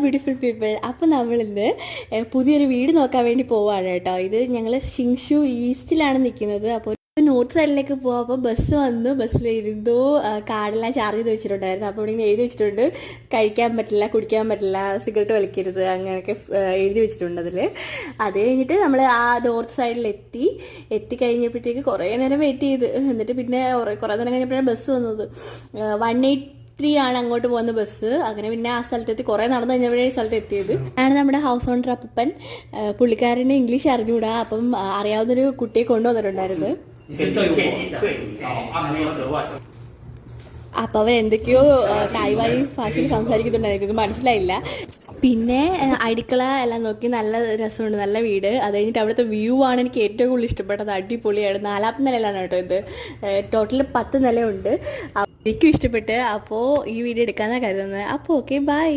Beautiful people. അപ്പോൾ നമ്മളിന്ന് പുതിയൊരു വീട് നോക്കാൻ വേണ്ടി പോവാണ് കേട്ടോ. ഇത് ഞങ്ങൾ ഷിങ്ഷു ഈസ്റ്റിലാണ് നിൽക്കുന്നത്. അപ്പോൾ നോർത്ത് സൈഡിലേക്ക് പോകാം. അപ്പോൾ ബസ് വന്നു, ബസ്സിലിരുന്നു, കാർഡെല്ലാം ചാർജ് ചെയ്ത് വെച്ചിട്ടുണ്ടായിരുന്നു. അപ്പോൾ ഇവിടെ ഇങ്ങനെ എഴുതി വെച്ചിട്ടുണ്ട്, കഴിക്കാൻ പറ്റില്ല, കുടിക്കാൻ പറ്റില്ല, സിഗരറ്റ് വലിക്കരുത്, അങ്ങനെയൊക്കെ എഴുതി വെച്ചിട്ടുണ്ട് അതിൽ. അത് കഴിഞ്ഞിട്ട് നമ്മൾ ആ നോർത്ത് എത്തിക്കഴിഞ്ഞപ്പോഴത്തേക്ക് കുറേ നേരം വെയിറ്റ് ചെയ്ത്, എന്നിട്ട് പിന്നെ കുറേ നേരം കഴിഞ്ഞപ്പോഴാണ് ബസ് വന്നത്. 183 ആണ് അങ്ങോട്ട് പോകുന്ന ബസ്. അങ്ങനെ പിന്നെ ആ സ്ഥലത്തെത്തി, കുറേ നടന്നു കഴിഞ്ഞപ്പോഴേ ഈ സ്ഥലത്ത് എത്തിയത്. ആണ് നമ്മുടെ ഹൗസ് ഓണർ അപ്പൻ. പുള്ളിക്കാരന് ഇംഗ്ലീഷ് അറിഞ്ഞുകൂടാ, അപ്പം അറിയാവുന്നൊരു കുട്ടിയെ കൊണ്ടുവന്നിട്ടുണ്ടായിരുന്നു. അപ്പോൾ അവൻ എന്തൊക്കെയോ തായ്വാനി ഭാഷയിൽ സംസാരിക്കുന്നുണ്ടായിരുന്നു, മനസ്സിലായില്ല. പിന്നെ അടുക്കള എല്ലാം നോക്കി, നല്ല രസമുണ്ട്, നല്ല വീട്. അത് കഴിഞ്ഞിട്ട് അവിടുത്തെ വ്യൂ ആണ് എനിക്ക് ഏറ്റവും കൂടുതൽ ഇഷ്ടപ്പെട്ടത്. അടിപൊളിയാണ്. 4ാമത്തെ നിലയിലാണ് കേട്ടോ ഇത്. ടോട്ടൽ 10 നിലയുണ്ട്. എനിക്കും ഇഷ്ടപ്പെട്ട്. അപ്പോൾ ഈ വീഡിയോ എടുക്കാനാണ് കരുതുന്നത്. അപ്പോൾ ഓക്കെ, ബൈ.